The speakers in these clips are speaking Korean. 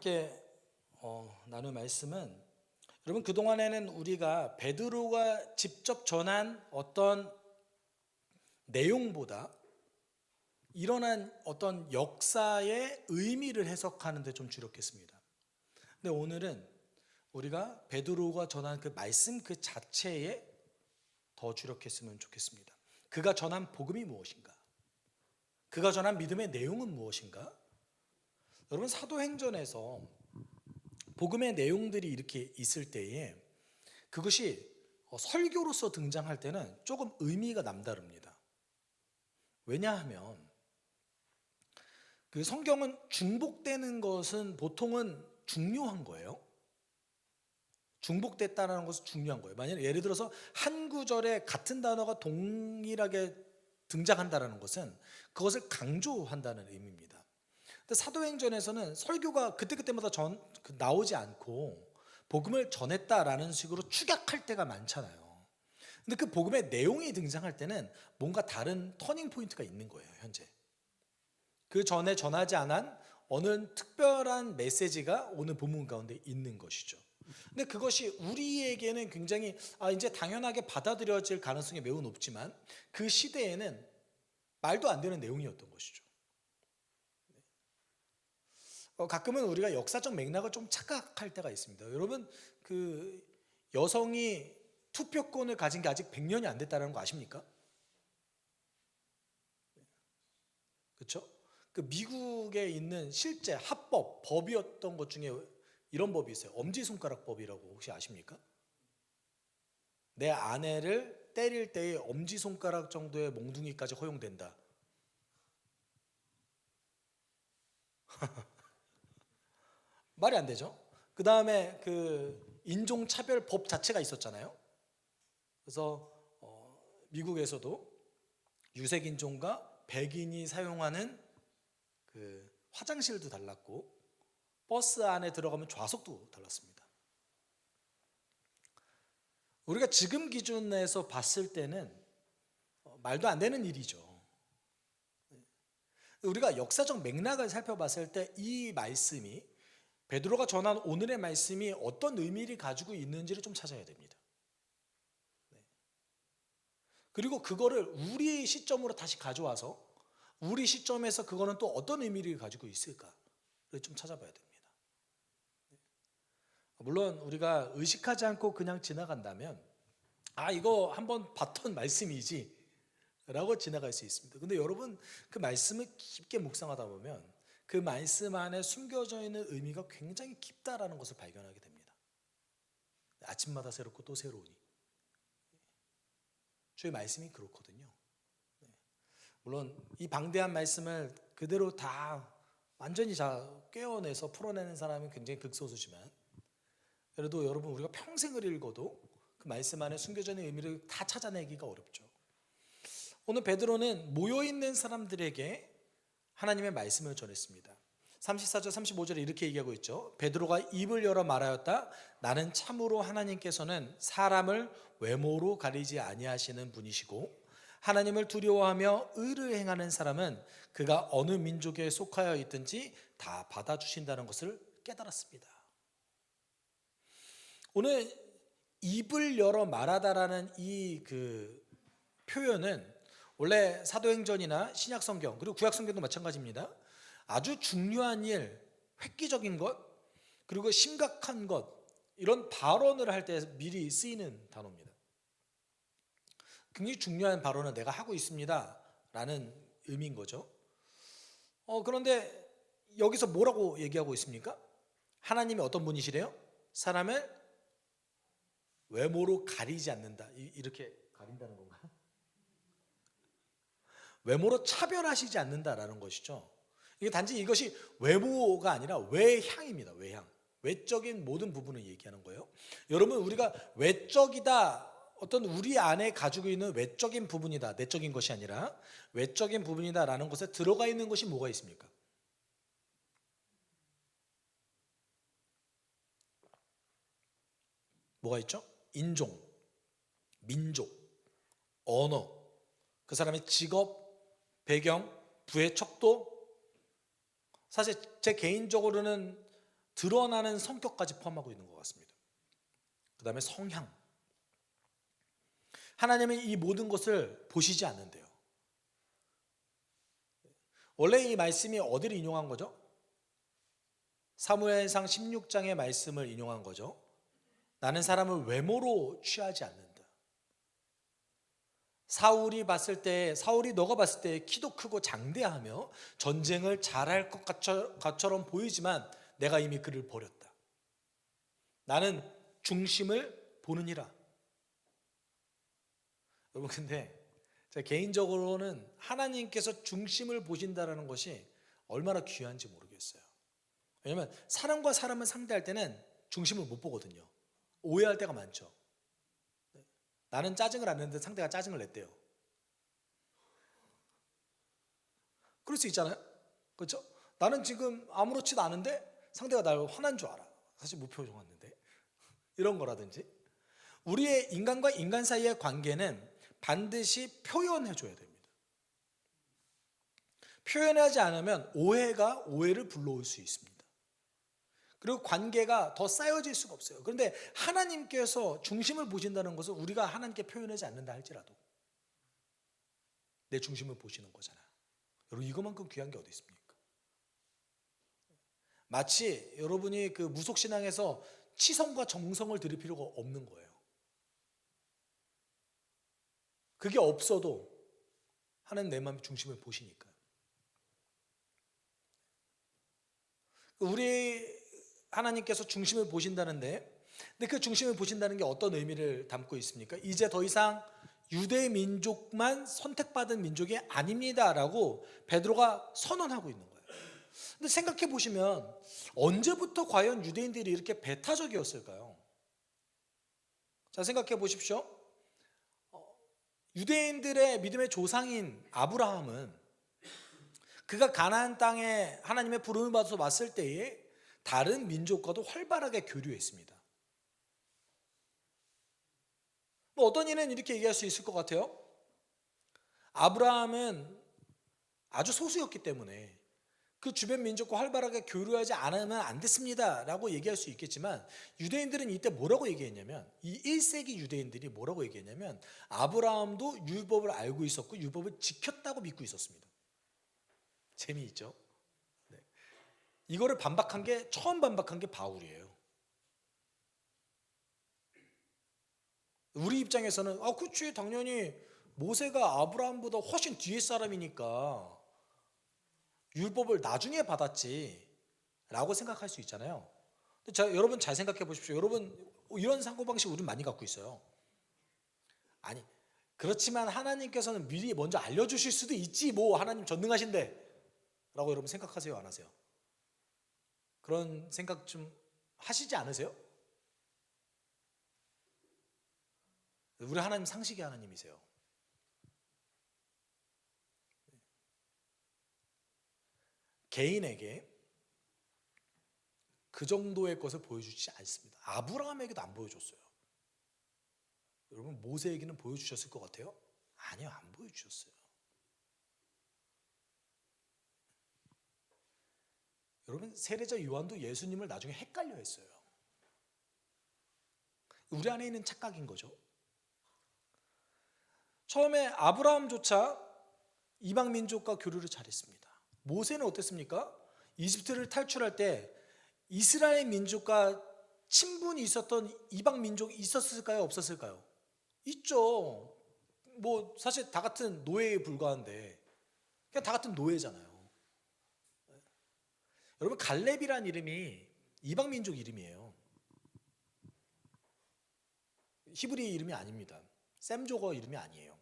함께 나눌 말씀은, 여러분, 그동안에는 우리가 베드로가 직접 전한 어떤 내용보다 일어난 어떤 역사의 의미를 해석하는 데 좀 주력했습니다. 근데 오늘은 우리가 베드로가 전한 그 말씀 그 자체에 더 주력했으면 좋겠습니다. 그가 전한 복음이 무엇인가? 그가 전한 믿음의 내용은 무엇인가? 여러분, 사도행전에서 복음의 내용들이 이렇게 있을 때에 그것이 설교로서 등장할 때는 조금 의미가 남다릅니다. 왜냐하면 그 성경은 중복되는 것은 보통은 중요한 거예요. 중복됐다는 것은 중요한 거예요. 만약 예를 들어서 한 구절에 같은 단어가 동일하게 등장한다는 것은 그것을 강조한다는 의미입니다. 근데 사도행전에서는 설교가 그때그때마다 나오지 않고 복음을 전했다라는 식으로 축약할 때가 많잖아요. 근데 그 복음의 내용이 등장할 때는 뭔가 다른 터닝 포인트가 있는 거예요, 현재. 그 전에 전하지 않은 어느 특별한 메시지가 오늘 본문 가운데 있는 것이죠. 근데 그것이 우리에게는 굉장히 이제 당연하게 받아들여질 가능성이 매우 높지만 그 시대에는 말도 안 되는 내용이었던 것이죠. 가끔은 우리가 역사적 맥락을 좀 착각할 때가 있습니다. 여러분, 그 여성이 투표권을 가진 게 아직 100년이 안 됐다는 거 아십니까? 그렇죠? 그 미국에 있는 실제 합법 법이었던 것 중에 이런 법이 있어요. 엄지손가락법이라고 혹시 아십니까? 내 아내를 때릴 때의 엄지손가락 정도의 몽둥이까지 허용된다. 말이 안 되죠. 그 다음에 그 인종차별법 자체가 있었잖아요. 그래서 미국에서도 유색인종과 백인이 사용하는 그 화장실도 달랐고 버스 안에 들어가면 좌석도 달랐습니다. 우리가 지금 기준에서 봤을 때는 말도 안 되는 일이죠. 우리가 역사적 맥락을 살펴봤을 때 이 말씀이, 베드로가 전한 오늘의 말씀이 어떤 의미를 가지고 있는지를 좀 찾아야 됩니다. 그리고 그거를 우리 시점으로 다시 가져와서 우리 시점에서 그거는 또 어떤 의미를 가지고 있을까를 좀 찾아봐야 됩니다. 물론 우리가 의식하지 않고 그냥 지나간다면 이거 한번 봤던 말씀이지 라고 지나갈 수 있습니다. 근데 여러분, 그 말씀을 깊게 묵상하다 보면 그 말씀 안에 숨겨져 있는 의미가 굉장히 깊다라는 것을 발견하게 됩니다. 아침마다 새롭고 또 새로우니 주의 말씀이 그렇거든요. 물론 이 방대한 말씀을 그대로 다 완전히 꿰어내서 풀어내는 사람은 굉장히 극소수지만, 그래도 여러분, 우리가 평생을 읽어도 그 말씀 안에 숨겨져 있는 의미를 다 찾아내기가 어렵죠. 오늘 베드로는 모여있는 사람들에게 하나님의 말씀을 전했습니다. 34절 35절에 이렇게 얘기하고 있죠. 베드로가 입을 열어 말하였다. 나는 참으로 하나님께서는 사람을 외모로 가리지 아니하시는 분이시고 하나님을 두려워하며 의를 행하는 사람은 그가 어느 민족에 속하여 있든지 다 받아주신다는 것을 깨달았습니다. 오늘 입을 열어 말하다라는 이 표현은 원래 사도행전이나 신약성경 그리고 구약성경도 마찬가지입니다. 아주 중요한 일, 획기적인 것, 그리고 심각한 것, 이런 발언을 할 때 미리 쓰이는 단어입니다. 굉장히 중요한 발언을 내가 하고 있습니다 라는 의미인 거죠. 그런데 여기서 뭐라고 얘기하고 있습니까? 하나님이 어떤 분이시래요? 사람을 외모로 가리지 않는다. 이렇게 가린다는 건가요? 외모로 차별하시지 않는다라는 것이죠. 이게 단지 이것이 외모가 아니라 외향입니다. 외향. 외적인 모든 부분을 얘기하는 거예요. 여러분, 우리가 외적이다, 어떤 우리 안에 가지고 있는 외적인 부분이다, 내적인 것이 아니라 외적인 부분이다라는 것에 들어가 있는 것이 뭐가 있습니까? 뭐가 있죠? 인종, 민족, 언어, 그 사람의 직업, 배경, 부의 척도. 사실 제 개인적으로는 드러나는 성격까지 포함하고 있는 것 같습니다. 그 다음에 성향. 하나님은 이 모든 것을 보시지 않는데요. 원래 이 말씀이 어디를 인용한 거죠? 사무엘상 16장의 말씀을 인용한 거죠. 나는 사람을 외모로 취하지 않는다. 사울이 너가 봤을 때 키도 크고 장대하며 전쟁을 잘할 것처럼 보이지만 내가 이미 그를 버렸다. 나는 중심을 보느니라. 여러분, 근데 제가 개인적으로는 하나님께서 중심을 보신다는 것이 얼마나 귀한지 모르겠어요. 왜냐하면 사람과 사람을 상대할 때는 중심을 못 보거든요. 오해할 때가 많죠. 나는 짜증을 안 내는데 상대가 짜증을 냈대요. 그럴 수 있잖아요. 그렇죠? 나는 지금 아무렇지도 않은데 상대가 날 화난 줄 알아. 사실 무표정 왔는데. 이런 거라든지. 우리의 인간과 인간 사이의 관계는 반드시 표현해줘야 됩니다. 표현하지 않으면 오해가 오해를 불러올 수 있습니다. 그리고 관계가 더 쌓여질 수가 없어요. 그런데 하나님께서 중심을 보신다는 것은 우리가 하나님께 표현하지 않는다 할지라도 내 중심을 보시는 거잖아요. 여러분, 이것만큼 귀한 게 어디 있습니까? 마치 여러분이 그 무속신앙에서 치성과 정성을 들일 필요가 없는 거예요. 그게 없어도 하나님 내 마음의 중심을 보시니까. 우리 하나님께서 중심을 보신다는데, 근데 그 중심을 보신다는 게 어떤 의미를 담고 있습니까? 이제 더 이상 유대 민족만 선택받은 민족이 아닙니다라고 베드로가 선언하고 있는 거예요. 근데 생각해 보시면 언제부터 과연 유대인들이 이렇게 배타적이었을까요? 자, 생각해 보십시오. 유대인들의 믿음의 조상인 아브라함은 그가 가나안 땅에 하나님의 부름을 받아서 왔을 때에 다른 민족과도 활발하게 교류했습니다. 어떤 이는 이렇게 얘기할 수 있을 것 같아요. 아브라함은 아주 소수였기 때문에 그 주변 민족과 활발하게 교류하지 않으면 안 됐습니다 라고 얘기할 수 있겠지만, 유대인들은 이때 뭐라고 얘기했냐면, 이 1세기 유대인들이 뭐라고 얘기했냐면 아브라함도 율법을 알고 있었고 율법을 지켰다고 믿고 있었습니다. 재미있죠? 네. 이거를 처음 반박한 게 바울이에요. 우리 입장에서는 그렇지, 당연히 모세가 아브라함보다 훨씬 뒤에 사람이니까 율법을 나중에 받았지 라고 생각할 수 있잖아요. 여러분 잘 생각해 보십시오. 여러분, 이런 사고방식 우리는 많이 갖고 있어요. 아니, 그렇지만 하나님께서는 미리 먼저 알려주실 수도 있지, 뭐 하나님 전능하신데 라고 여러분 생각하세요, 안 하세요? 그런 생각 좀 하시지 않으세요? 우리 하나님 상식의 하나님이세요. 개인에게 그 정도의 것을 보여주지 않습니다. 아브라함에게도 안 보여줬어요. 여러분, 모세에게는 보여주셨을 것 같아요? 아니요, 안 보여주셨어요. 여러분, 세례자 요한도 예수님을 나중에 헷갈려 했어요. 우리 안에 있는 착각인 거죠. 처음에 아브라함조차 이방 민족과 교류를 잘했습니다. 모세는 어땠습니까? 이집트를 탈출할 때 이스라엘 민족과 친분이 있었던 이방 민족이 있었을까요? 없었을까요? 있죠. 뭐 사실 다 같은 노예에 불과한데 그냥 다 같은 노예잖아요. 여러분, 갈렙이란 이름이 이방 민족 이름이에요. 히브리 이름이 아닙니다. 셈조거 이름이 아니에요.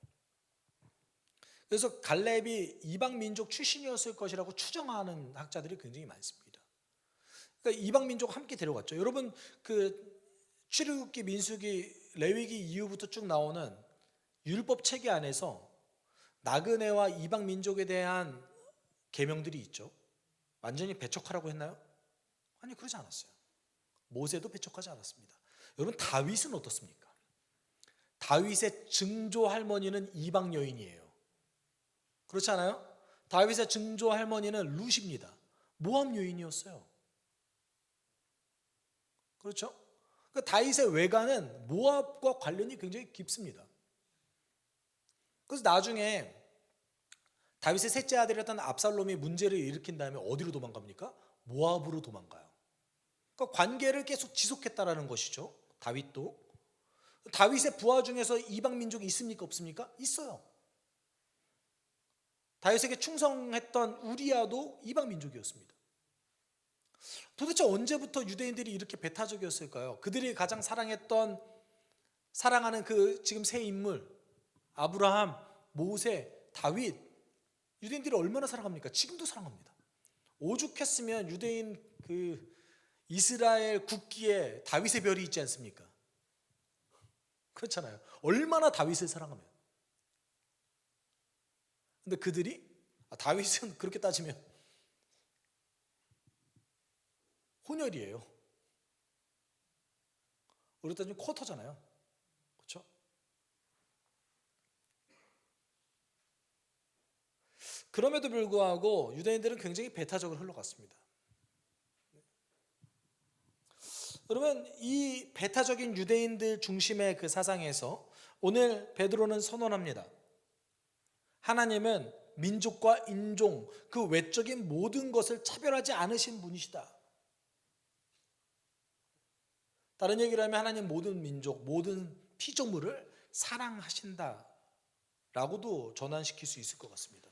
그래서 갈렙이 이방 민족 출신이었을 것이라고 추정하는 학자들이 굉장히 많습니다. 그러니까 이방 민족 함께 데려갔죠. 여러분, 그 출애굽기, 민수기, 레위기 이후부터 쭉 나오는 율법 체계 안에서 나그네와 이방 민족에 대한 계명들이 있죠. 완전히 배척하라고 했나요? 아니, 그러지 않았어요. 모세도 배척하지 않았습니다. 여러분, 다윗은 어떻습니까? 다윗의 증조 할머니는 이방 여인이에요. 그렇지 않아요? 다윗의 증조 할머니는 룻입니다. 모압 여인이었어요. 그렇죠? 그 다윗의 외가는 모압과 관련이 굉장히 깊습니다. 그래서 나중에 다윗의 셋째 아들이었던 압살롬이 문제를 일으킨 다음에 어디로 도망갑니까? 모압으로 도망가요. 그러니까 관계를 계속 지속했다라는 것이죠. 다윗도. 다윗의 부하 중에서 이방 민족이 있습니까? 없습니까? 있어요. 다윗에게 충성했던 우리야도 이방 민족이었습니다. 도대체 언제부터 유대인들이 이렇게 배타적이었을까요? 그들이 가장 사랑하는 그 지금 세 인물, 아브라함, 모세, 다윗, 유대인들이 얼마나 사랑합니까? 지금도 사랑합니다. 오죽했으면 유대인 그 이스라엘 국기에 다윗의 별이 있지 않습니까? 그렇잖아요. 얼마나 다윗을 사랑하면. 근데 그들이 다윗은 그렇게 따지면 혼혈이에요. 우리 따지면 쿼터잖아요. 그렇죠? 그럼에도 불구하고 유대인들은 굉장히 배타적으로 흘러갔습니다. 그러면 이 배타적인 유대인들 중심의 그 사상에서 오늘 베드로는 선언합니다. 하나님은 민족과 인종, 그 외적인 모든 것을 차별하지 않으신 분이시다. 다른 얘기를 하면 하나님 모든 민족, 모든 피조물을 사랑하신다 라고도 전환시킬 수 있을 것 같습니다.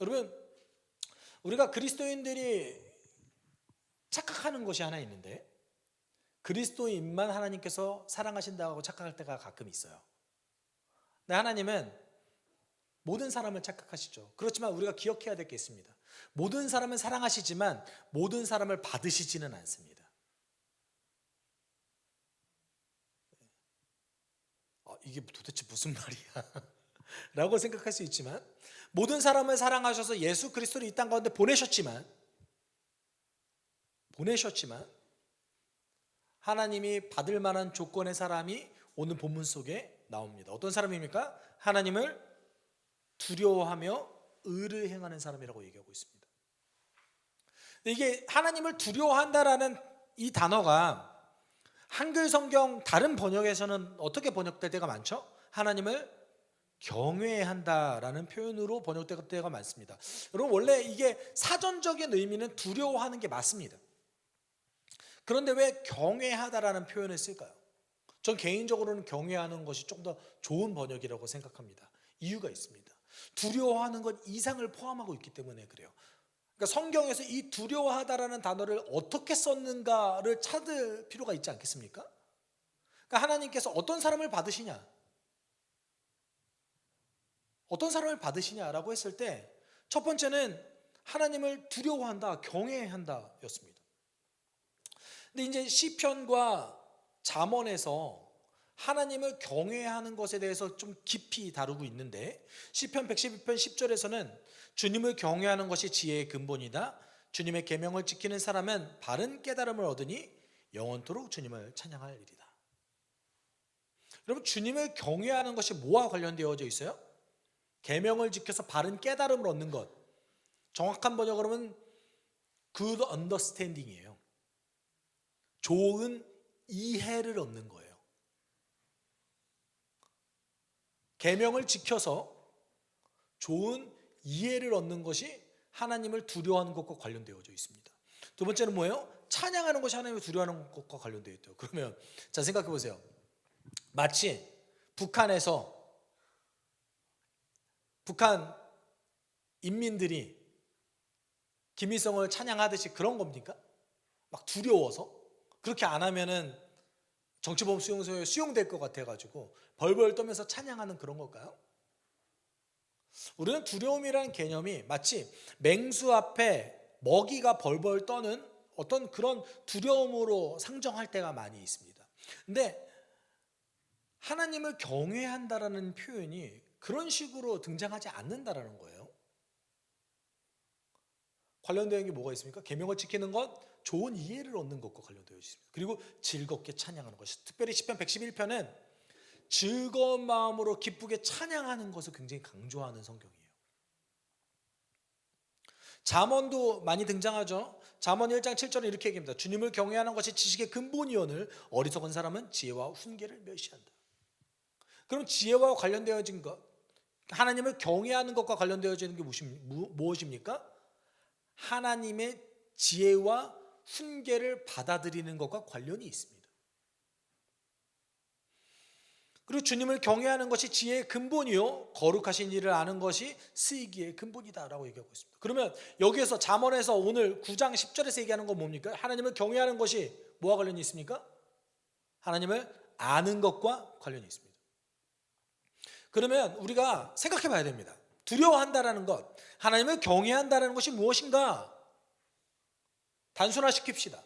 여러분, 우리가 그리스도인들이 착각하는 것이 하나 있는데, 그리스도인만 하나님께서 사랑하신다고 착각할 때가 가끔 있어요. 근데 하나님은 모든 사람을 착각하시죠. 그렇지만 우리가 기억해야 될 게 있습니다. 모든 사람을 사랑하시지만 모든 사람을 받으시지는 않습니다. 이게 도대체 무슨 말이야 라고 생각할 수 있지만, 모든 사람을 사랑하셔서 예수 그리스도를 이 땅 가운데 보내셨지만 하나님이 받을 만한 조건의 사람이 오늘 본문 속에 나옵니다. 어떤 사람입니까? 하나님을 두려워하며 의를 행하는 사람이라고 얘기하고 있습니다. 이게 하나님을 두려워한다라는 이 단어가 한글 성경 다른 번역에서는 어떻게 번역될 때가 많죠? 하나님을 경외한다라는 표현으로 번역될 때가 많습니다. 여러분, 원래 이게 사전적인 의미는 두려워하는 게 맞습니다. 그런데 왜 경외하다라는 표현을 쓸까요? 전 개인적으로는 경외하는 것이 조금 더 좋은 번역이라고 생각합니다. 이유가 있습니다. 두려워하는 건 이상을 포함하고 있기 때문에 그래요. 그러니까 성경에서 이 두려워하다라는 단어를 어떻게 썼는가를 찾을 필요가 있지 않겠습니까? 그러니까 하나님께서 어떤 사람을 받으시냐라고 했을 때 첫 번째는 하나님을 두려워한다, 경외한다 였습니다. 근데 이제 시편과 잠언에서 하나님을 경외하는 것에 대해서 좀 깊이 다루고 있는데, 시편 112편 10절에서는 주님을 경외하는 것이 지혜의 근본이다. 주님의 계명을 지키는 사람은 바른 깨달음을 얻으니 영원토록 주님을 찬양할 일이다. 여러분, 주님을 경외하는 것이 뭐와 관련되어져 있어요? 계명을 지켜서 바른 깨달음을 얻는 것. 정확한 번역으로 하면 good understanding이에요. 좋은 이해를 얻는 거예요. 계명을 지켜서 좋은 이해를 얻는 것이 하나님을 두려워하는 것과 관련되어져 있습니다. 두 번째는 뭐예요? 찬양하는 것이 하나님을 두려워하는 것과 관련되어 있대요. 그러면 자, 생각해 보세요. 마치 북한에서 북한 인민들이 김일성을 찬양하듯이 그런 겁니까? 막 두려워서 그렇게 안 하면은 정치범 수용소에 수용될 것 같아가지고 벌벌 떠면서 찬양하는 그런 걸까요? 우리는 두려움이라는 개념이 마치 맹수 앞에 먹이가 벌벌 떠는 어떤 그런 두려움으로 상정할 때가 많이 있습니다. 근데 하나님을 경외한다라는 표현이 그런 식으로 등장하지 않는다라는 거예요. 관련되는 게 뭐가 있습니까? 계명을 지키는 것, 좋은 이해를 얻는 것과 관련되어 있습니다. 그리고 즐겁게 찬양하는 것이, 특별히 시편 111편은 즐거운 마음으로 기쁘게 찬양하는 것을 굉장히 강조하는 성경이에요. 잠언도 많이 등장하죠. 잠언 1장 7절은 이렇게 얘기합니다. 주님을 경외하는 것이 지식의 근본이오늘 어리석은 사람은 지혜와 훈계를 멸시한다. 그럼 지혜와 관련되어진 것, 하나님을 경외하는 것과 관련되어지는 게 무엇입니까? 하나님의 지혜와 훈계를 받아들이는 것과 관련이 있습니다. 그리고 주님을 경외하는 것이 지혜의 근본이요 거룩하신 일을 아는 것이 스이기의 근본이다라고 얘기하고 있습니다. 그러면 여기에서 잠언에서 오늘 9장 10절에서 얘기하는 건 뭡니까? 하나님을 경외하는 것이 뭐와 관련이 있습니까? 하나님을 아는 것과 관련이 있습니다. 그러면 우리가 생각해 봐야 됩니다. 두려워한다라는 것, 하나님을 경외한다라는 것이 무엇인가? 단순화시킵시다.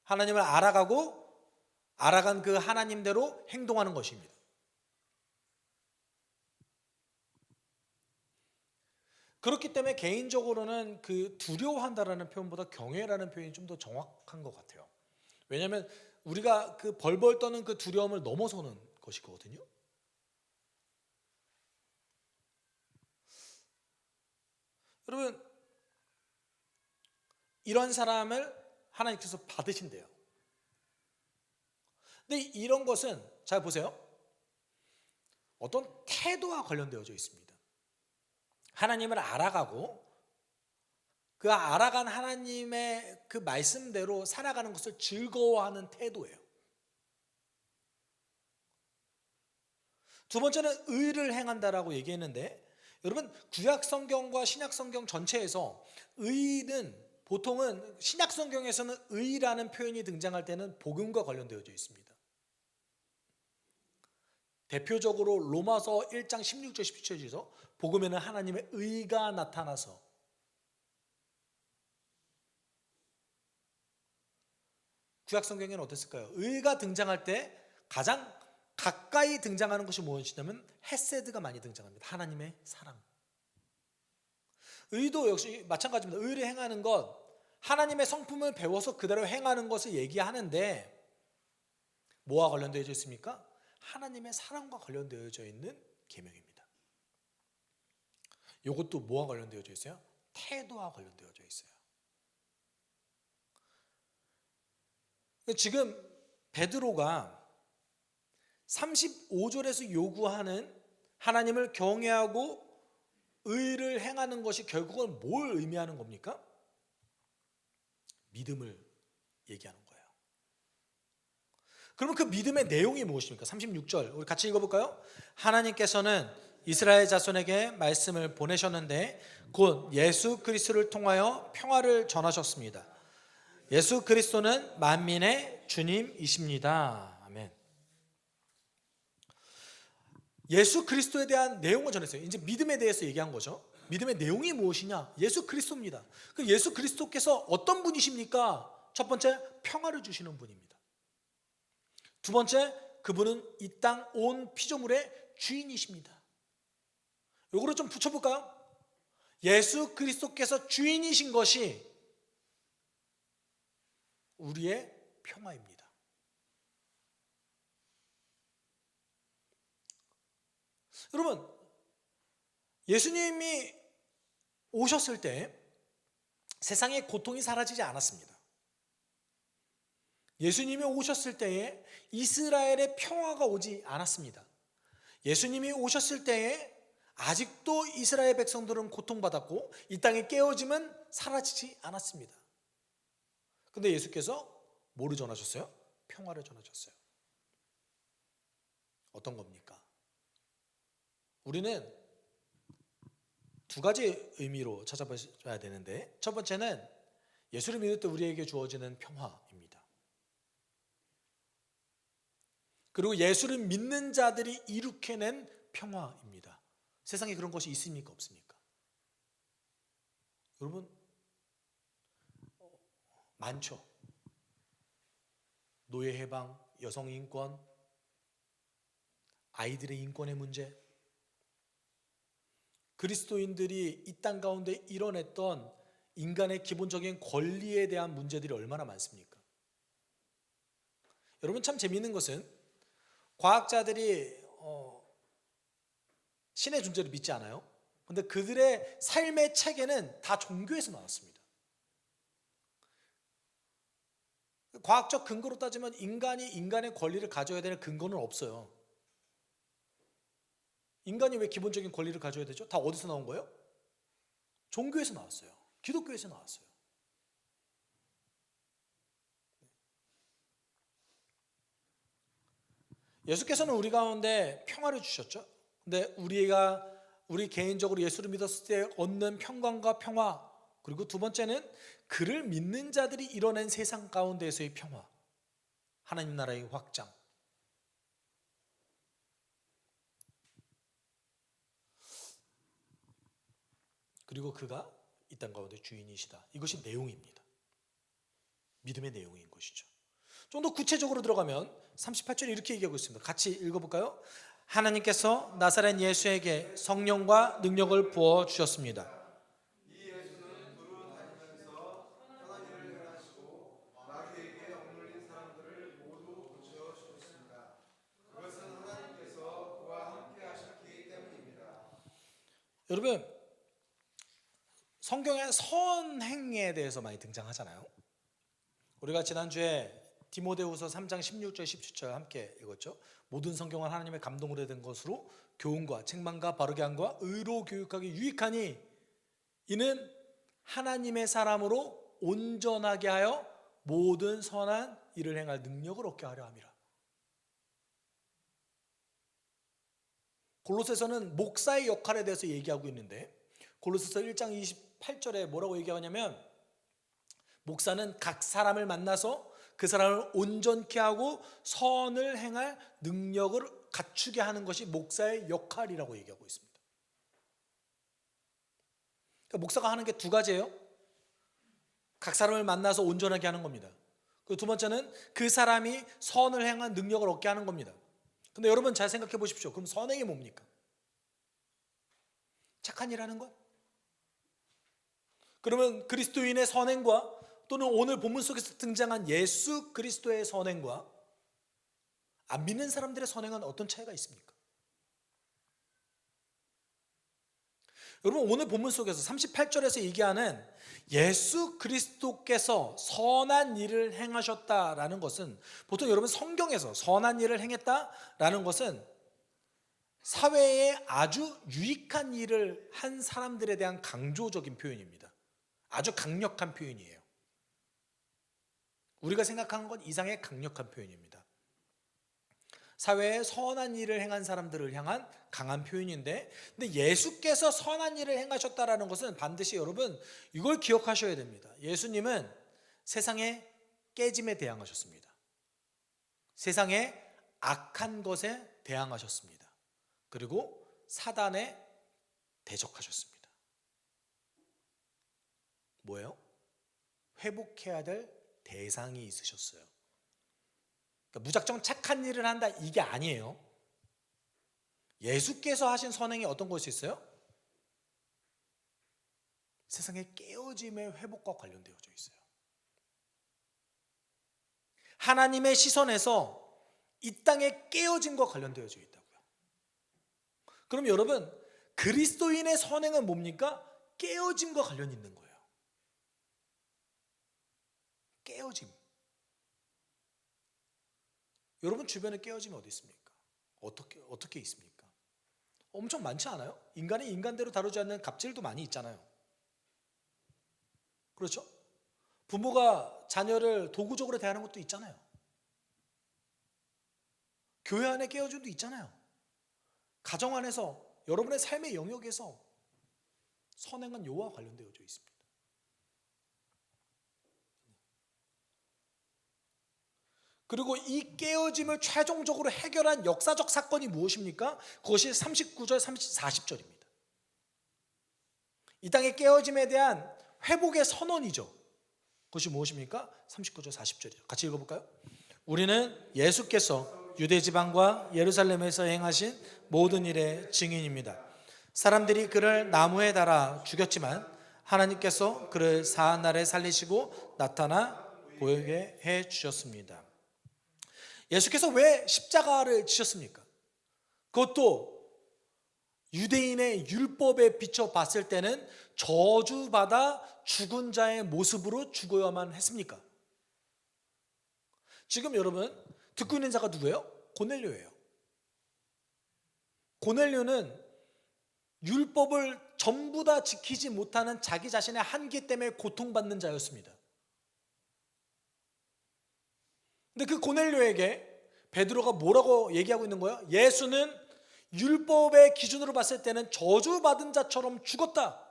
하나님을 알아간 그 하나님대로 행동하는 것입니다. 그렇기 때문에 개인적으로는 그 두려워한다라는 표현보다 경외라는 표현이 좀 더 정확한 것 같아요. 왜냐하면 우리가 그 벌벌 떠는 그 두려움을 넘어서는 것이거든요. 여러분, 이런 사람을 하나님께서 받으신대요. 근데 이런 것은 잘 보세요. 어떤 태도와 관련되어져 있습니다. 하나님을 알아가고 그 알아간 하나님의 그 말씀대로 살아가는 것을 즐거워하는 태도예요. 두 번째는 의를 행한다라고 얘기했는데, 여러분 구약 성경과 신약 성경 전체에서 의는 보통은 신약 성경에서는 의라는 표현이 등장할 때는 복음과 관련되어져 있습니다. 대표적으로 로마서 1장 16절 17절에서 복음에는 하나님의 의가 나타나서, 구약 성경에는 어땠을까요? 의가 등장할 때 가장 가까이 등장하는 것이 무엇이냐면 헤세드가 많이 등장합니다. 하나님의 사랑. 의도 역시 마찬가지입니다. 의를 행하는 것, 하나님의 성품을 배워서 그대로 행하는 것을 얘기하는데 뭐와 관련되어져 있습니까? 하나님의 사랑과 관련되어져 있는 계명입니다. 이것도 뭐와 관련되어져 있어요? 태도와 관련되어져 있어요. 지금 베드로가 35절에서 요구하는 하나님을 경외하고 의를 행하는 것이 결국은 뭘 의미하는 겁니까? 믿음을 얘기하는 거예요. 그러면 그 믿음의 내용이 무엇입니까? 36절 우리 같이 읽어볼까요? 하나님께서는 이스라엘 자손에게 말씀을 보내셨는데 곧 예수 그리스도를 통하여 평화를 전하셨습니다. 예수 그리스도는 만민의 주님이십니다. 아멘. 예수 그리스도에 대한 내용을 전했어요. 이제 믿음에 대해서 얘기한 거죠. 믿음의 내용이 무엇이냐? 예수 그리스도입니다. 그 예수 그리스도께서 어떤 분이십니까? 첫 번째, 평화를 주시는 분입니다. 두 번째, 그분은 이 땅 온 피조물의 주인이십니다. 요거를 좀 붙여볼까요? 예수 그리스도께서 주인이신 것이 우리의 평화입니다. 여러분, 예수님이 오셨을 때 세상의 고통이 사라지지 않았습니다. 예수님이 오셨을 때에 이스라엘의 평화가 오지 않았습니다. 예수님이 오셨을 때에 아직도 이스라엘 백성들은 고통받았고 이 땅의 깨어짐은 사라지지 않았습니다. 근데 예수께서 뭐를 전하셨어요? 평화를 전하셨어요. 어떤 겁니까? 우리는 두 가지 의미로 찾아봐야 되는데, 첫 번째는 예수를 믿을 때 우리에게 주어지는 평화입니다. 그리고 예수를 믿는 자들이 이룩해낸 평화입니다. 세상에 그런 것이 있습니까? 없습니까? 여러분, 많죠. 노예 해방, 여성 인권, 아이들의 인권의 문제, 그리스도인들이 이 땅 가운데 이뤄냈던 인간의 기본적인 권리에 대한 문제들이 얼마나 많습니까? 여러분, 참 재미있는 것은 과학자들이 신의 존재를 믿지 않아요. 그런데 그들의 삶의 체계는 다 종교에서 나왔습니다. 과학적 근거로 따지면 인간이 인간의 권리를 가져야 되는 근거는 없어요. 인간이 왜 기본적인 권리를 가져야 되죠? 다 어디서 나온 거예요? 종교에서 나왔어요. 기독교에서 나왔어요. 예수께서는 우리 가운데 평화를 주셨죠. 근데 우리 개인적으로 예수를 믿었을 때 얻는 평강과 평화, 그리고 두 번째는 그를 믿는 자들이 이뤄낸 세상 가운데에서의 평화, 하나님 나라의 확장. 그리고 그가 이 땅 가운데 주인이시다. 이것이 내용입니다. 믿음의 내용인 것이죠. 좀 더 구체적으로 들어가면 38절에 이렇게 얘기하고 있습니다. 같이 읽어볼까요? 하나님께서 나사렛 예수에게 성령과 능력을 부어 주셨습니다. 여러분, 성경에 선행에 대해서 많이 등장하잖아요. 우리가 지난주에 디모데후서 3장 16절 17절 함께 읽었죠. 모든 성경은 하나님의 감동으로 된 것으로 교훈과 책망과 바르게 함과 의로 교육하기 유익하니 이는 하나님의 사람으로 온전하게 하여 모든 선한 일을 행할 능력을 얻게 하려 함이라. 골로새서는 목사의 역할에 대해서 얘기하고 있는데 골로새서 1장 28절에 뭐라고 얘기하냐면 목사는 각 사람을 만나서 그 사람을 온전케 하고 선을 행할 능력을 갖추게 하는 것이 목사의 역할이라고 얘기하고 있습니다. 그러니까 목사가 하는 게 두 가지예요. 각 사람을 만나서 온전하게 하는 겁니다. 그리고 두 번째는 그 사람이 선을 행한 능력을 얻게 하는 겁니다. 근데 여러분 잘 생각해 보십시오. 그럼 선행이 뭡니까? 착한 일 하는 것? 그러면 그리스도인의 선행과 또는 오늘 본문 속에서 등장한 예수 그리스도의 선행과 안 믿는 사람들의 선행은 어떤 차이가 있습니까? 여러분 오늘 본문 속에서 38절에서 얘기하는 예수 그리스도께서 선한 일을 행하셨다라는 것은 보통 여러분 성경에서 선한 일을 행했다라는 것은 사회에 아주 유익한 일을 한 사람들에 대한 강조적인 표현입니다. 아주 강력한 표현이에요. 우리가 생각하는 것 이상의 강력한 표현입니다. 사회에 선한 일을 행한 사람들을 향한 강한 표현인데, 근데 예수께서 선한 일을 행하셨다라는 것은 반드시 여러분 이걸 기억하셔야 됩니다. 예수님은 세상의 깨짐에 대항하셨습니다. 세상의 악한 것에 대항하셨습니다. 그리고 사단에 대적하셨습니다. 뭐예요? 회복해야 될 대상이 있으셨어요. 그러니까 무작정 착한 일을 한다 이게 아니에요. 예수께서 하신 선행이 어떤 것이 있어요? 세상의 깨어짐의 회복과 관련되어져 있어요. 하나님의 시선에서 이 땅의 깨어짐과 관련되어져 있다고요. 그럼 여러분 그리스도인의 선행은 뭡니까? 깨어짐과 관련이 있는 거예요. 깨어짐. 여러분 주변에 깨어짐이 어디 있습니까? 어떻게 있습니까? 엄청 많지 않아요? 인간이 인간대로 다루지 않는 갑질도 많이 있잖아요. 그렇죠? 부모가 자녀를 도구적으로 대하는 것도 있잖아요. 교회 안에 깨어짐도 있잖아요. 가정 안에서 여러분의 삶의 영역에서 선행은 요와 관련되어져 있습니다. 그리고 이 깨어짐을 최종적으로 해결한 역사적 사건이 무엇입니까? 그것이 39절, 40절입니다. 이 땅의 깨어짐에 대한 회복의 선언이죠. 그것이 무엇입니까? 39절, 40절이죠. 같이 읽어볼까요? 우리는 예수께서 유대 지방과 예루살렘에서 행하신 모든 일의 증인입니다. 사람들이 그를 나무에 달아 죽였지만 하나님께서 그를 사흘 날에 살리시고 나타나 보이게 해 주셨습니다. 예수께서 왜 십자가를 지셨습니까? 그것도 유대인의 율법에 비춰 봤을 때는 저주받아 죽은 자의 모습으로 죽어야만 했습니까? 지금 여러분 듣고 있는 자가 누구예요? 고넬료예요. 고넬료는 율법을 전부 다 지키지 못하는 자기 자신의 한계 때문에 고통받는 자였습니다. 근데 그 고넬료에게 베드로가 뭐라고 얘기하고 있는 거예요? 예수는 율법의 기준으로 봤을 때는 저주받은 자처럼 죽었다.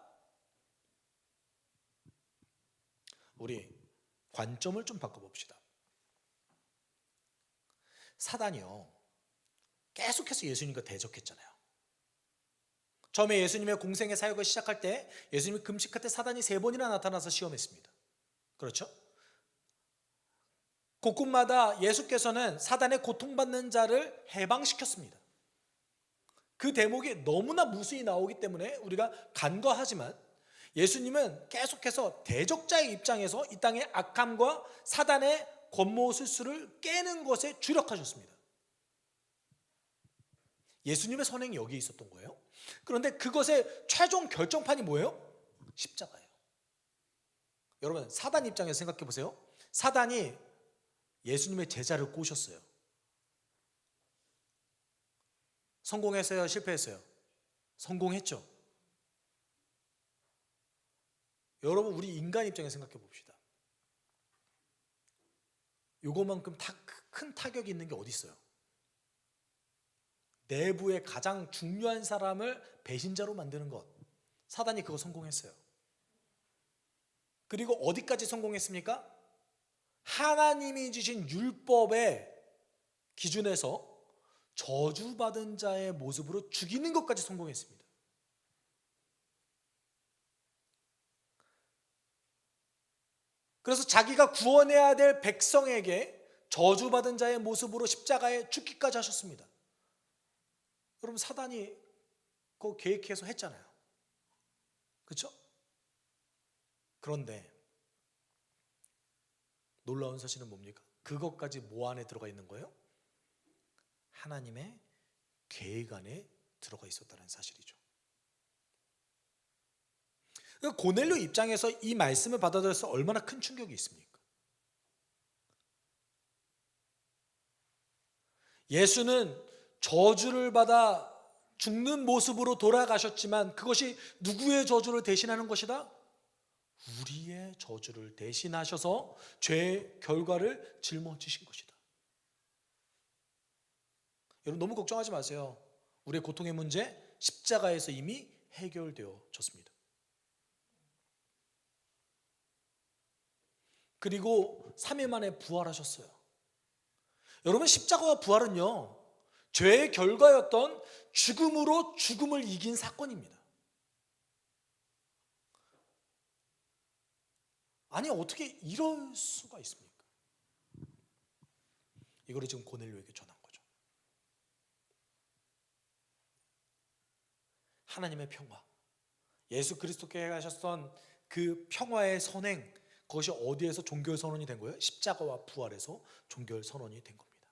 우리 관점을 좀 바꿔봅시다. 사단이요, 계속해서 예수님과 대적했잖아요. 처음에 예수님의 공생의 사역을 시작할 때 예수님이 금식할 때 사단이 3번이나 나타나서 시험했습니다. 그렇죠? 곳곳마다 예수께서는 사단의 고통받는 자를 해방시켰습니다. 그 대목이 너무나 무수히 나오기 때문에 우리가 간과하지만 예수님은 계속해서 대적자의 입장에서 이 땅의 악함과 사단의 권모술수를 깨는 것에 주력하셨습니다. 예수님의 선행이 여기 있었던 거예요. 그런데 그것의 최종 결정판이 뭐예요? 십자가예요. 여러분, 사단 입장에서 생각해 보세요. 사단이 예수님의 제자를 꼬셨어요. 성공했어요? 실패했어요? 성공했죠. 여러분, 우리 인간 입장에서 생각해 봅시다. 요거만큼 큰 타격이 있는 게 어디 있어요? 내부의 가장 중요한 사람을 배신자로 만드는 것. 사단이 그거 성공했어요. 그리고 어디까지 성공했습니까? 하나님이 주신 율법의 기준에서 저주받은 자의 모습으로 죽이는 것까지 성공했습니다. 그래서 자기가 구원해야 될 백성에게 저주받은 자의 모습으로 십자가에 죽기까지 하셨습니다. 여러분, 사단이 그거 계획해서 했잖아요. 그렇죠? 그런데 놀라운 사실은 뭡니까? 그것까지 뭐 안에 들어가 있는 거예요? 하나님의 계획 안에 들어가 있었다는 사실이죠. 고넬료 입장에서 이 말씀을 받아들여서 얼마나 큰 충격이 있습니까? 예수는 저주를 받아 죽는 모습으로 돌아가셨지만 그것이 누구의 저주를 대신하는 것이다? 우리의 저주를 대신하셔서 죄의 결과를 짊어지신 것이다. 여러분, 너무 걱정하지 마세요. 우리의 고통의 문제 십자가에서 이미 해결되어졌습니다. 그리고 3일 만에 부활하셨어요. 여러분, 십자가와 부활은요, 죄의 결과였던 죽음으로 죽음을 이긴 사건입니다. 아니, 어떻게 이럴 수가 있습니까? 이거를 지금 고넬료에게 전한 거죠. 하나님의 평화, 예수 그리스도께 하셨던 그 평화의 선행, 그것이 어디에서 종결 선언이 된 거예요? 십자가와 부활에서 종결 선언이 된 겁니다.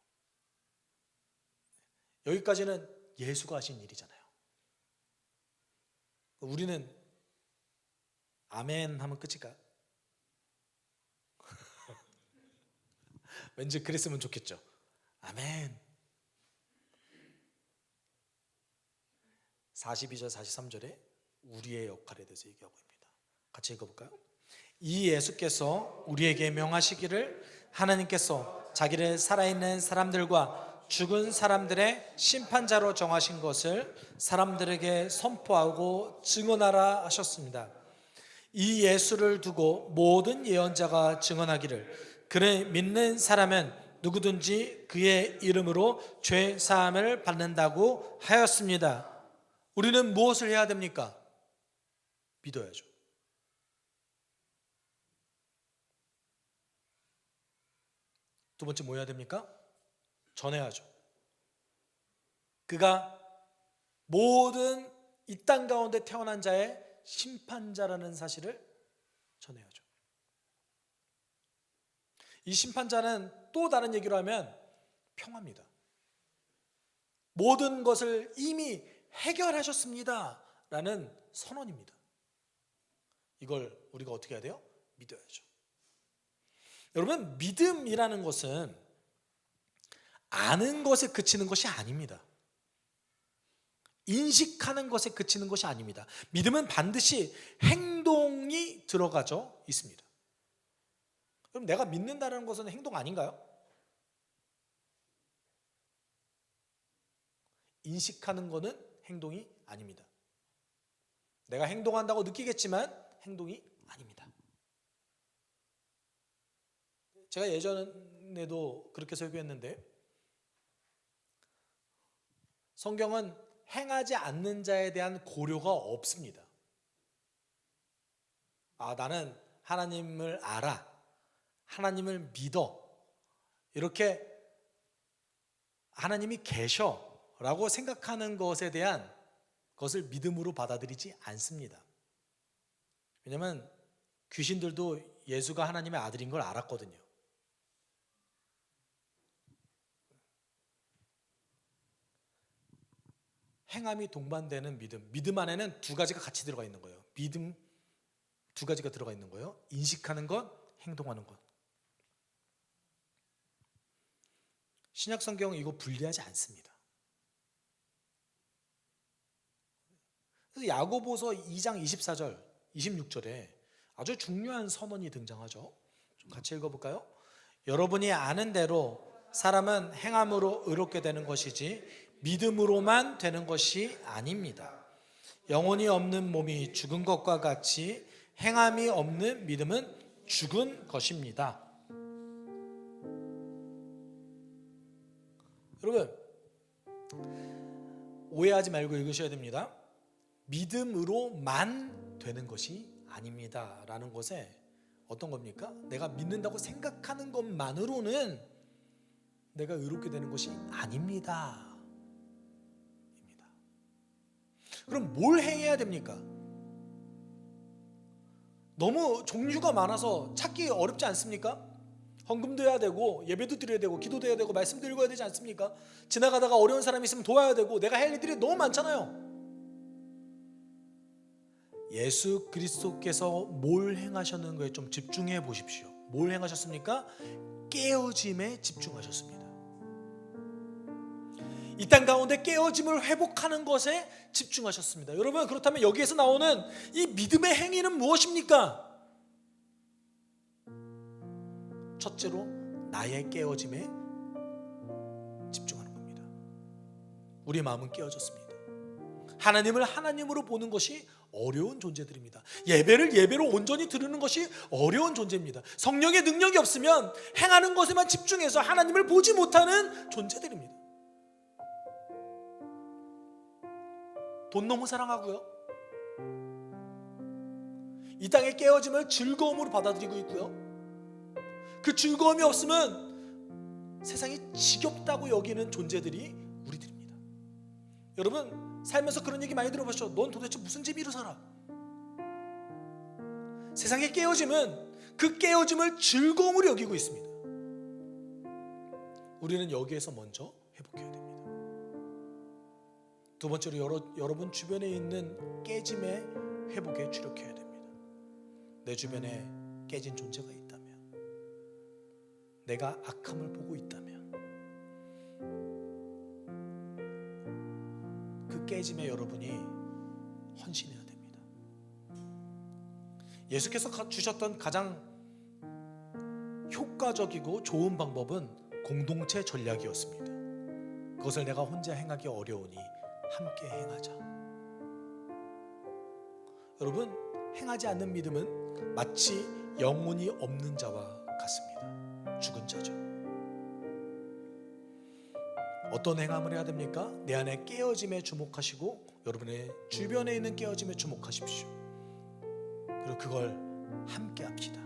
여기까지는 예수가 하신 일이잖아요. 우리는 아멘 하면 끝일까요? 왠지 그랬으면 좋겠죠. 아멘. 42절 43절에 우리의 역할에 대해서 얘기하고 있습니다. 같이 읽어볼까요? 이 예수께서 우리에게 명하시기를 하나님께서 자기를 살아있는 사람들과 죽은 사람들의 심판자로 정하신 것을 사람들에게 선포하고 증언하라 하셨습니다. 이 예수를 두고 모든 예언자가 증언하기를 그를 믿는 사람은 누구든지 그의 이름으로 죄 사함을 받는다고 하였습니다. 우리는 무엇을 해야 됩니까? 믿어야죠. 두 번째 뭐 해야 됩니까? 전해야죠. 그가 모든 이 땅 가운데 태어난 자의 심판자라는 사실을 전해야죠. 이 심판자는 또 다른 얘기로 하면 평화입니다. 모든 것을 이미 해결하셨습니다 라는 선언입니다. 이걸 우리가 어떻게 해야 돼요? 믿어야죠. 여러분, 믿음이라는 것은 아는 것에 그치는 것이 아닙니다. 인식하는 것에 그치는 것이 아닙니다. 믿음은 반드시 행동이 들어가져 있습니다. 그럼 내가 믿는다는 것은 행동 아닌가요? 인식하는 것은 행동이 아닙니다. 내가 행동한다고 느끼겠지만 행동이 아닙니다. 제가 예전에도 그렇게 설교했는데, 성경은 행하지 않는 자에 대한 고려가 없습니다. 나는 하나님을 알아, 하나님을 믿어, 이렇게 하나님이 계셔 라고 생각하는 것에 대한 것을 믿음으로 받아들이지 않습니다. 왜냐하면 귀신들도 예수가 하나님의 아들인 걸 알았거든요. 행함이 동반되는 믿음 안에는 두 가지가 같이 들어가 있는 거예요. 믿음 두 가지가 들어가 있는 거예요. 인식하는 것, 행동하는 것. 신약 성경은 이거 분리하지 않습니다. 그래서 야고보서 2장 24절, 26절에 아주 중요한 선언이 등장하죠. 좀 같이 읽어볼까요? 여러분이 아는 대로 사람은 행함으로 의롭게 되는 것이지 믿음으로만 되는 것이 아닙니다. 영혼이 없는 몸이 죽은 것과 같이 행함이 없는 믿음은 죽은 것입니다. 여러분, 오해하지 말고 읽으셔야 됩니다. 믿음으로만 되는 것이 아닙니다 라는 것에 어떤 겁니까? 내가 믿는다고 생각하는 것만으로는 내가 의롭게 되는 것이 아닙니다. 그럼 뭘 행해야 됩니까? 너무 종류가 많아서 찾기 어렵지 않습니까? 헌금도 해야 되고, 예배도 드려야 되고, 기도도 해야 되고, 말씀도 읽어야 되지 않습니까? 지나가다가 어려운 사람이 있으면 도와야 되고, 내가 할 일들이 너무 많잖아요. 예수 그리스도께서 뭘 행하셨는가에 좀 집중해 보십시오. 뭘 행하셨습니까? 깨어짐에 집중하셨습니다. 이 땅 가운데 깨어짐을 회복하는 것에 집중하셨습니다. 여러분, 그렇다면 여기에서 나오는 이 믿음의 행위는 무엇입니까? 첫째로 나의 깨어짐에 집중하는 겁니다. 우리의 마음은 깨어졌습니다. 하나님을 하나님으로 보는 것이 어려운 존재들입니다. 예배를 예배로 온전히 드리는 것이 어려운 존재입니다. 성령의 능력이 없으면 행하는 것에만 집중해서 하나님을 보지 못하는 존재들입니다. 돈 너무 사랑하고요, 이 땅의 깨어짐을 즐거움으로 받아들이고 있고요, 그 즐거움이 없으면 세상이 지겹다고 여기는 존재들이 우리들입니다. 여러분, 살면서 그런 얘기 많이 들어보셨죠? 넌 도대체 무슨 재미로 살아? 세상의 깨어짐은 그 깨어짐을 즐거움으로 여기고 있습니다. 우리는 여기에서 먼저 회복해야 됩니다. 두 번째로 여러분 주변에 있는 깨짐의 회복에 주력해야 됩니다. 내 주변에 깨진 존재가 있다면, 내가 악함을 보고 있다면, 그 깨짐에 여러분이 헌신해야 됩니다. 예수께서 주셨던 가장 효과적이고 좋은 방법은 공동체 전략이었습니다. 그것을 내가 혼자 행하기 어려우니 함께 행하자. 여러분, 행하지 않는 믿음은 마치 영혼이 없는 자와 같습니다. 죽은 자죠. 어떤 행함을 해야 됩니까? 내 안에 깨어짐에 주목하시고 여러분의 주변에 있는 깨어짐에 주목하십시오. 그리고 그걸 함께 합시다.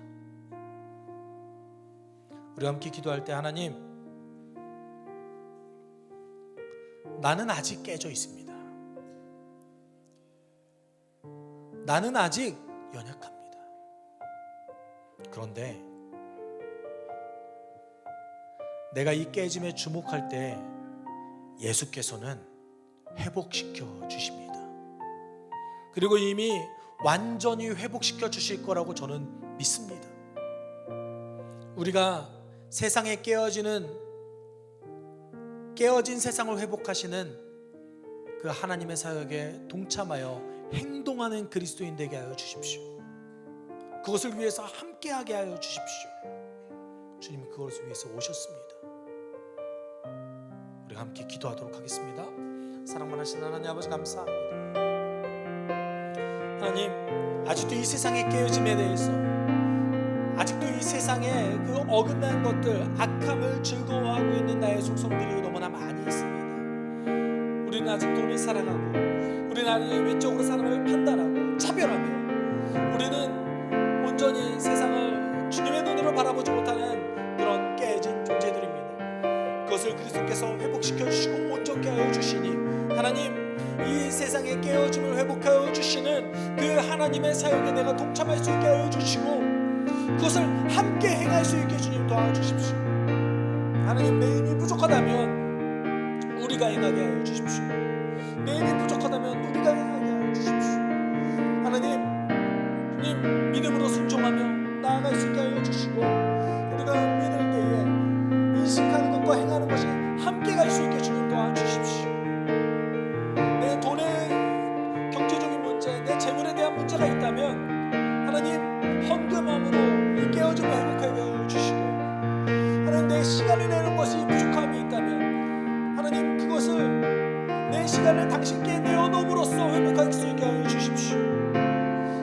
우리 함께 기도할 때, 하나님, 나는 아직 깨져 있습니다. 나는 아직 연약합니다. 그런데 내가 이 깨짐에 주목할 때 예수께서는 회복시켜 주십니다. 그리고 이미 완전히 회복시켜 주실 거라고 저는 믿습니다. 우리가 세상에 깨어지는 깨어진 세상을 회복하시는 그 하나님의 사역에 동참하여 행동하는 그리스도인 되게 하여 주십시오. 그것을 위해서 함께하게 하여 주십시오. 주님이 그것을 위해서 오셨습니다. 우리가 함께 기도하도록 하겠습니다. 사랑만 하시는 하나님 아버지, 감사합니다. 하나님, 아직도 이 세상의 깨어짐에 대해서, 아직도 이 세상에 그 어긋난 것들, 악함을 즐거워하고 있는 나의 속성들이 너무나 많이 있습니다. 우리는 아직 돈을 사랑하고, 우리는 아직 외적으로 사람을 판단하고 차별하며, 우리는 온전히 세상을 주님의 눈으로 바라보지 못하는 그런 깨진 존재들입니다. 그것을 그리스도께서 회복시켜 주시고 온전케 하여 주시니, 하나님, 이 세상의 깨어짐을 회복하여 주시는 그 하나님의 사역에 내가 동참할 수 있게 하여 주시고, 그것을 함께 행할 수 있게 주님 도와주십시오. 하나님, 내 힘이 부족하다면 우리가 행하게 하여 주십시오. 내 힘이 부족하다면 우리가 행하게 하여 주십시오. 하나님, 주님 믿음으로 순종하며 나아갈 수 있게 하여 주시고, 우리가 믿을 때에 인식하는 것과 행하는 것이 함께 갈 수 있게 주님 도와주십시오. 내 돈의 경제적인 문제, 내 재물에 대한 문제가 있다면 하나님, 헌금함으로 이 깨어짐을 회복하게 하여 주시고, 하나님, 내 시간을 내는 것이 부족함이 있다면 하나님, 그것을 내 시간을 당신께 내어놓음으로써 회복할 수 있게 하여 주십시오.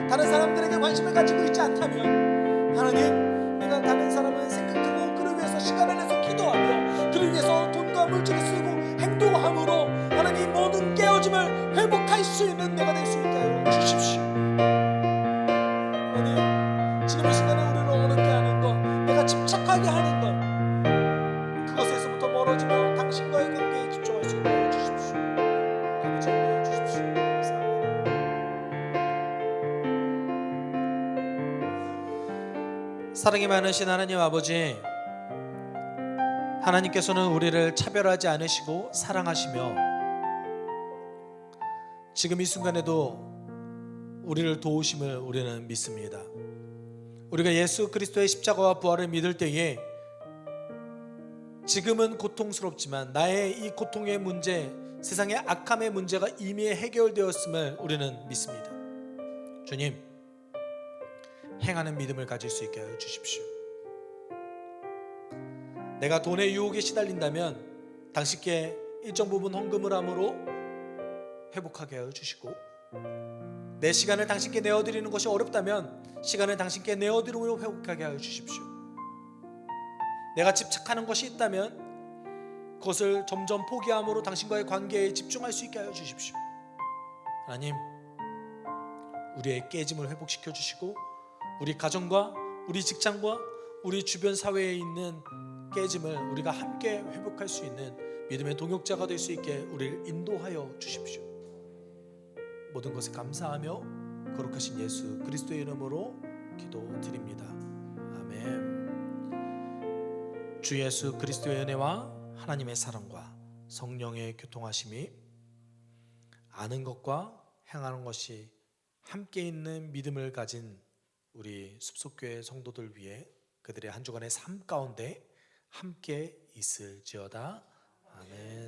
다른 사람들에게 관심을 가지고 있지 않다면 하나님, 내가 다른 사람을 생각하고 그를 위해서 시간을 내서 기도하며 그를 위해서 돈과 물질을 쓰고 행동함으로 하나님, 모든 깨어짐을 회복할 수 있는 내가 될 수 있게 하여 주십시오. 하나님, 지금 이 시간에 우리를 어렵게 하는 것, 내가 집착하게 하는 것, 그것에서부터 멀어지며 당신과의 관계에 집중할 수 있게 하여 주십시오. 아버지, 인도해 주십시오. 감사합니다. 사랑이 많으신 하나님 아버지, 하나님께서는 우리를 차별하지 않으시고 사랑하시며 지금 이 순간에도 우리를 도우심을 우리는 믿습니다. 우리가 예수 그리스도의 십자가와 부활을 믿을 때에 지금은 고통스럽지만 나의 이 고통의 문제, 세상의 악함의 문제가 이미 해결되었음을 우리는 믿습니다. 주님, 행하는 믿음을 가질 수 있게 하여 주십시오. 내가 돈의 유혹에 시달린다면 당신께 일정 부분 헌금을 함으로 회복하게 하여 주시고, 내 시간을 당신께 내어드리는 것이 어렵다면 시간을 당신께 내어드림으로 회복하게 하여 주십시오. 내가 집착하는 것이 있다면 그것을 점점 포기함으로 당신과의 관계에 집중할 수 있게 하여 주십시오. 하나님, 우리의 깨짐을 회복시켜 주시고 우리 가정과 우리 직장과 우리 주변 사회에 있는 깨짐을 우리가 함께 회복할 수 있는 믿음의 동역자가 될 수 있게 우리를 인도하여 주십시오. 모든 것에 감사하며 거룩하신 예수 그리스도의 이름으로 기도드립니다. 아멘. 주 예수 그리스도의 은혜와 하나님의 사랑과 성령의 교통하심이 아는 것과 행하는 것이 함께 있는 믿음을 가진 우리 숲속교회 성도들 위해 그들의 한 주간의 삶 가운데 함께 있을지어다. 아멘.